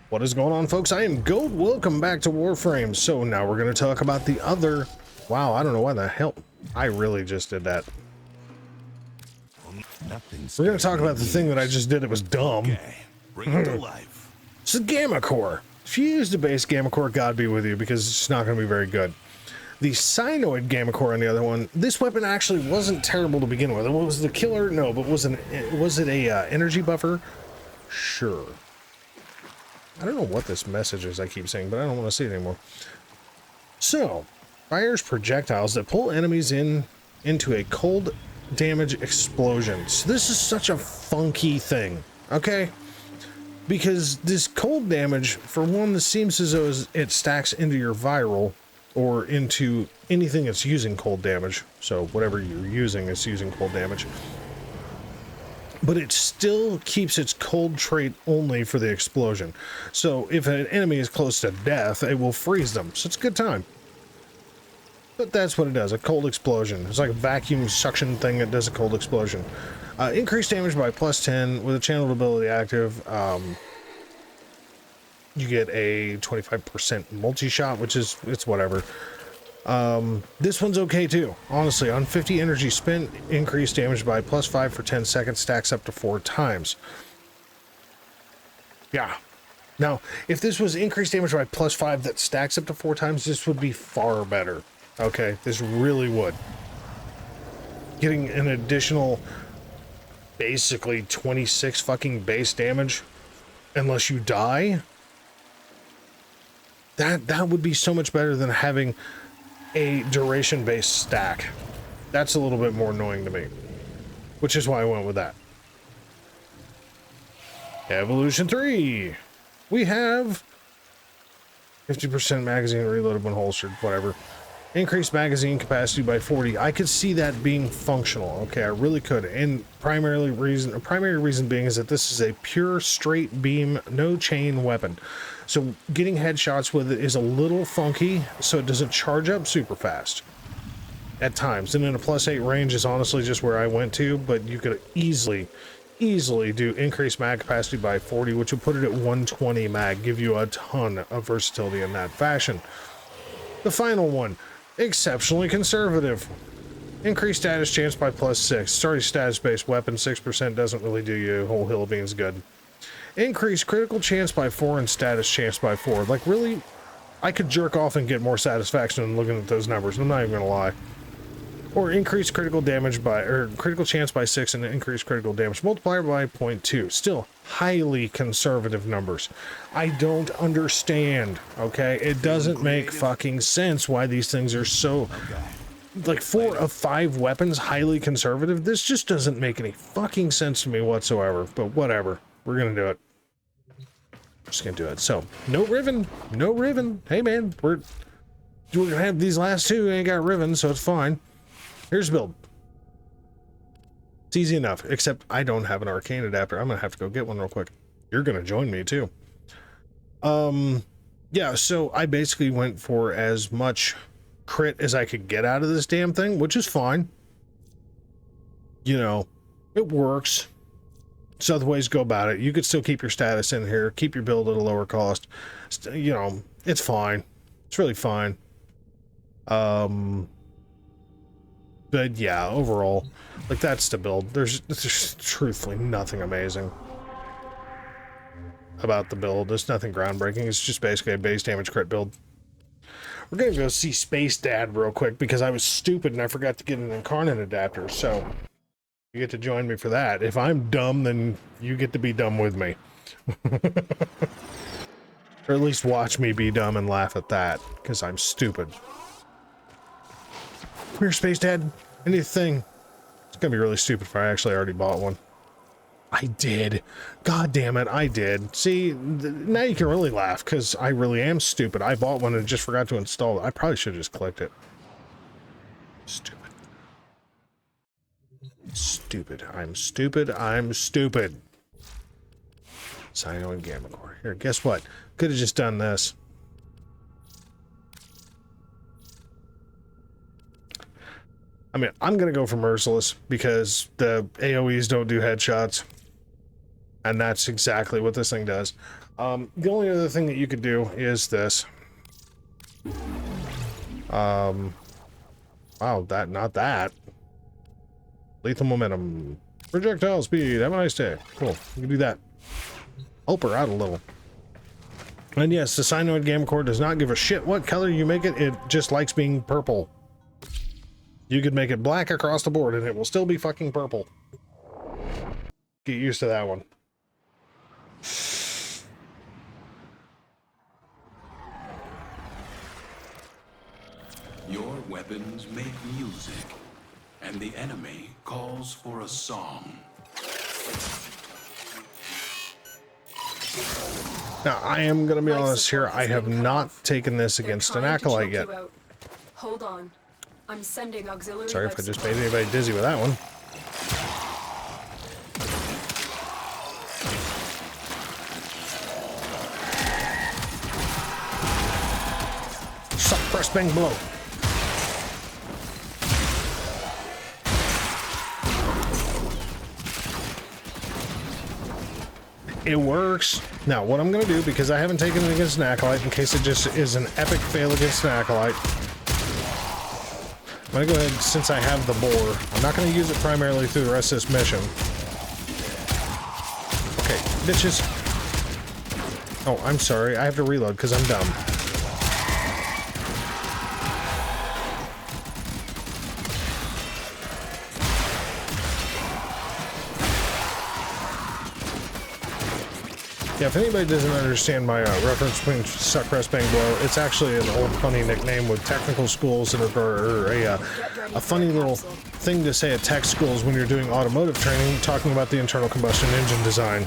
What is going on, folks? I am Goat. Welcome back to Warframe. So now we're going to talk about the other... Wow, I don't know why the hell... I really just did that. We're going to talk about the thing that I just did. It was dumb. Okay, bring it to life. It's the Gammacor. If you use the base Gammacor, God be with you, because it's just not going to be very good. The Synoid Gammacor on the other one, this weapon actually wasn't terrible to begin with. It was the killer? No, but was it a energy buffer? Sure. I don't know what this message is I keep saying, but I don't want to see it anymore. So, fires projectiles that pull enemies into a cold damage explosion. So this is such a funky thing, okay? Because this cold damage, for one, this seems as though it stacks into your viral or into anything that's using cold damage. So whatever you're using is using cold damage. But it still keeps its cold trait only for the explosion. So if an enemy is close to death, it will freeze them. So it's a good time. But that's what it does, a cold explosion. It's like a vacuum suction thing that does a cold explosion. Increased damage by +10 with a channeled ability active. You get a 25% multi-shot, which is, it's whatever. This one's okay too. Honestly, on 50 energy spent, increased damage by +5 for 10 seconds, stacks up to 4 times. Yeah. Now, if this was increased damage by +5 that stacks up to 4 times, this would be far better. Okay, this really would. Getting an additional, basically 26 fucking base damage, unless you die, that would be so much better than having a duration-based stack. That's a little bit more annoying to me, which is why I went with that. Evolution 3. We have 50% magazine reloaded when holstered, whatever. Increased magazine capacity by 40. I could see that being functional. Okay, I really could. And primary reason being is that this is a pure straight beam, no chain weapon. So getting headshots with it is a little funky, so it doesn't charge up super fast at times. And in a +8 range is honestly just where I went to, but you could easily do increased mag capacity by 40, which would put it at 120 mag, give you a ton of versatility in that fashion. The final one, exceptionally conservative. Increased status chance by +6. Starting status-based weapon, 6% doesn't really do you a whole hill of beans good. Increased critical chance by 4 and status chance by 4. Like, really, I could jerk off and get more satisfaction than looking at those numbers. I'm not even gonna lie. Or increased critical damage by, or critical chance by 6 and increased critical damage multiplier by 0.2. Still highly conservative numbers. I don't understand, okay? It doesn't make fucking sense why these things are so, like 4 of 5 weapons highly conservative. This just doesn't make any fucking sense to me whatsoever, but whatever. We're gonna do it. Just gonna do it. So, no Riven. No Riven. Hey man, we're gonna have these last two ain't got Riven, so it's fine. Here's the build. It's easy enough, except I don't have an arcane adapter. I'm gonna have to go get one real quick. You're gonna join me too. Yeah, so I basically went for as much crit as I could get out of this damn thing, which is fine. You know, it works. So other ways to go about it. You could still keep your status in here, keep your build at a lower cost. You know, it's fine. It's really fine. But yeah, overall, like, that's the build. There's truthfully nothing amazing about the build. There's nothing groundbreaking. It's just basically a base damage crit build. We're gonna go see Space Dad real quick because I was stupid and I forgot to get an Incarnon adapter. So you get to join me for that. If I'm dumb, then you get to be dumb with me. Or at least watch me be dumb and laugh at that, because I'm stupid. Come here, Space Dad. Anything. It's gonna be really stupid if I actually already bought one. I did. God damn it, I did. See, now you can really laugh, because I really am stupid. I bought one and just forgot to install it. I probably should have just clicked it. Stupid. Stupid. I'm stupid. I'm stupid. Synoid Gammacor. Here, guess what? Could have just done this. I mean, I'm gonna go for Merciless because the AoEs don't do headshots. And that's exactly what this thing does. The only other thing that you could do is this. Wow, not that. Lethal momentum. Projectile speed. Have a nice day. Cool. You can do that. Help her out a little. And yes, the Synoid Gammacor does not give a shit what color you make it. It just likes being purple. You could make it black across the board and it will still be fucking purple. Get used to that one. Your weapons make music, and the enemy calls for a song. Now, I am going to be honest here. I have not taken this against an acolyte yet. Hold on. I'm sending auxiliary. Sorry if I just made anybody dizzy with that one. Suck, press, bang, blow. It works. Now, what I'm going to do, because I haven't taken it against an acolyte, in case it just is an epic fail against an acolyte, I'm going to go ahead, since I have the boar, I'm not going to use it primarily through the rest of this mission. Okay, bitches. Oh, I'm sorry. I have to reload because I'm dumb. Yeah, if anybody doesn't understand my reference between suck, press, bang, blow, it's actually an old funny nickname with technical schools and or a funny little thing to say at tech schools when you're doing automotive training, talking about the internal combustion engine design.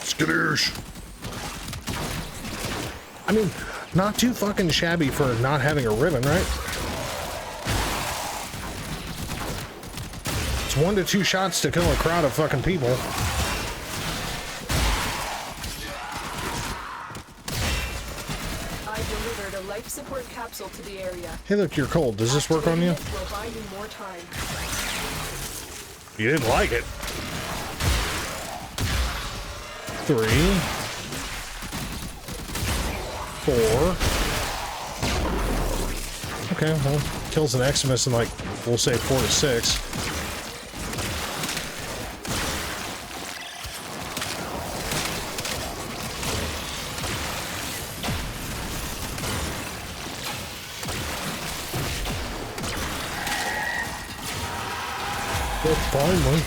Skadoosh. I mean, not too fucking shabby for not having a ribbon, right? It's 1 to 2 shots to kill a crowd of fucking people. I delivered a life support capsule to the area. Hey, look, you're cold. Does this work on you? Will buy you more time. You didn't like it. 3, 4. Okay, well, kills an Eximus in like, we'll say 4 to 6. Finally.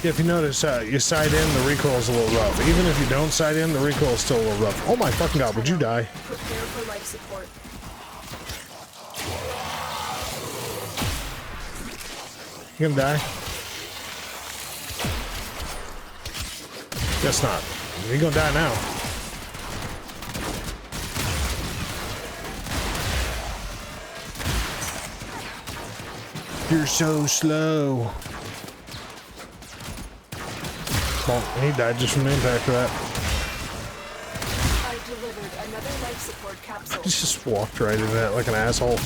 Yeah, if you notice, you side in, the recoil is a little rough. Even if you don't side in, the recoil is still a little rough. Oh my fucking god, would you die? Prepare for life support. You gonna die? Guess not. You're gonna die now. You're so slow. Well, he died just from the impact of that. I delivered another life support capsule. He just walked right into that like an asshole.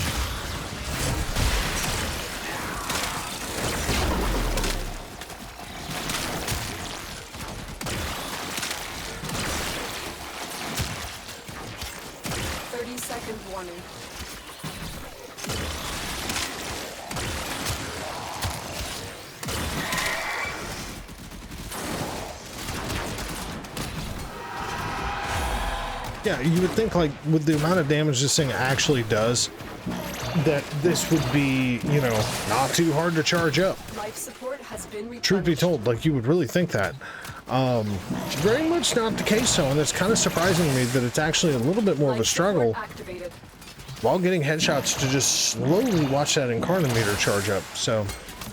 Warning. Yeah, you would think, like, with the amount of damage this thing actually does, that this would be, you know, not too hard to charge up. Life support has been replenished. Truth be told, like, you would really think that. Very much not the case, though, and it's kind of surprising to me that it's actually a little bit more of a struggle while getting headshots to just slowly watch that Incarnon meter charge up, so...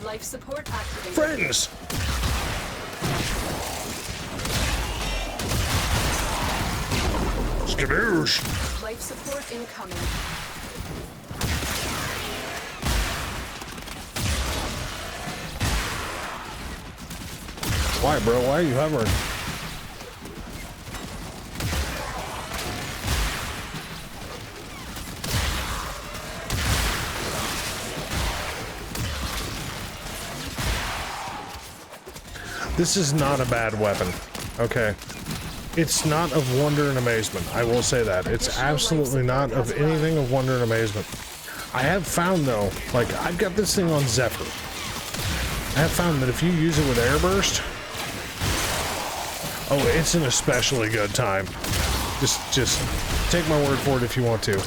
Life support activated. Friends! Skadoosh! Life support incoming. Why, bro? Why are you hovering? This is not a bad weapon, okay? It's not of wonder and amazement, I will say that. It's absolutely not of anything of wonder and amazement. I have found, though, like, I've got this thing on Zephyr. I have found that if you use it with Airburst, oh, it's an especially good time. Just take my word for it if you want to.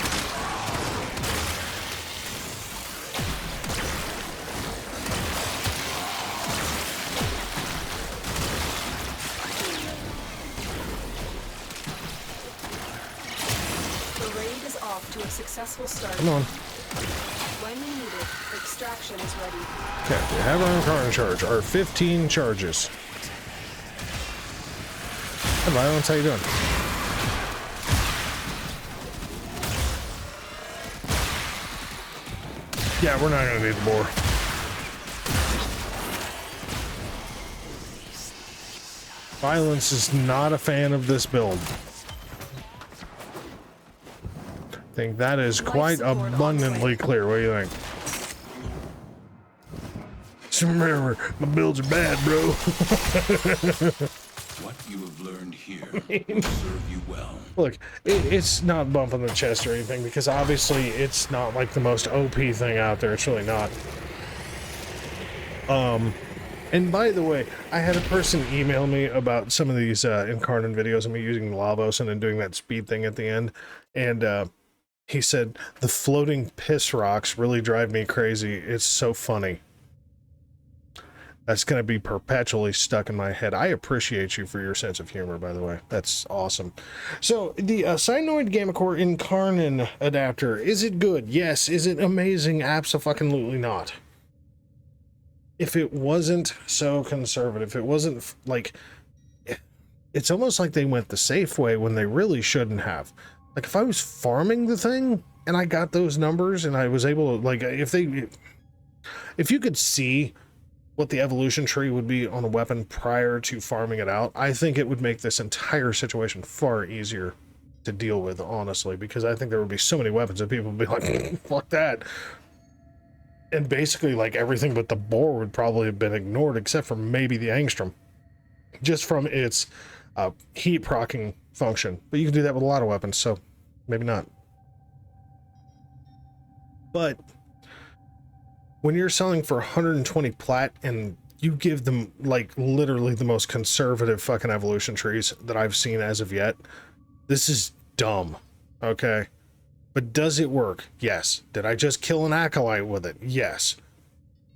Successful start. Come on. When you need it, extraction is ready. Okay, we have our Incarnon charge. Our 15 charges. Hey, Violence, how you doing? Yeah, we're not gonna need the boar. Violence is not a fan of this build. I think that is quite abundantly clear. What do you think? Just remember, my builds are bad, bro. What you have learned here will serve you well. Look, it's not bumping the chest or anything, because obviously it's not like the most OP thing out there. It's really not. And by the way, I had a person email me about some of these Incarnon videos of me using Lavos and then doing that speed thing at the end, and he said, the floating piss rocks really drive me crazy. It's so funny. That's going to be perpetually stuck in my head. I appreciate you for your sense of humor, by the way. That's awesome. So, the Synoid Gammacor Incarnon adapter, is it good? Yes. Is it amazing? Abso-fucking-lutely not. If it wasn't so conservative, if it wasn't, like, it's almost like they went the safe way when they really shouldn't have. Like, if I was farming the thing and I got those numbers and I was able to, like, if you could see what the evolution tree would be on a weapon prior to farming it out, I think it would make this entire situation far easier to deal with, honestly, because I think there would be so many weapons that people would be like, fuck that. And basically, like, everything but the boar would probably have been ignored, except for maybe the angstrom, just from its heat proccing function. But you can do that with a lot of weapons, so maybe not. But when you're selling for 120 plat and you give them, like, literally the most conservative fucking evolution trees that I've seen as of yet, this is dumb, okay? But does it work? Yes. Did I just kill an acolyte with it? Yes.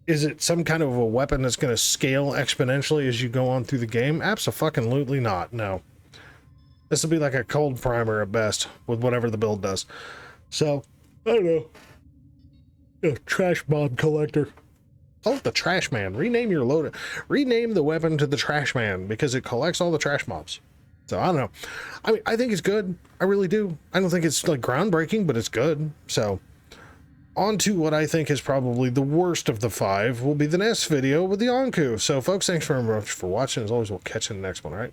Is it some kind of a weapon that's going to scale exponentially as you go on through the game? Abso-fucking-lutely not, no. This will be like a cold primer at best with whatever the build does. So, I don't know. A trash mob collector. Call it the Trash Man. Rename your load. Rename the weapon to the Trash Man because it collects all the trash mobs. So, I don't know. I mean, I think it's good. I really do. I don't think it's, like, groundbreaking, but it's good. So, on to what I think is probably the worst of the 5 will be the next video with the Anku. So, folks, thanks very much for watching. As always, we'll catch you in the next one, all right?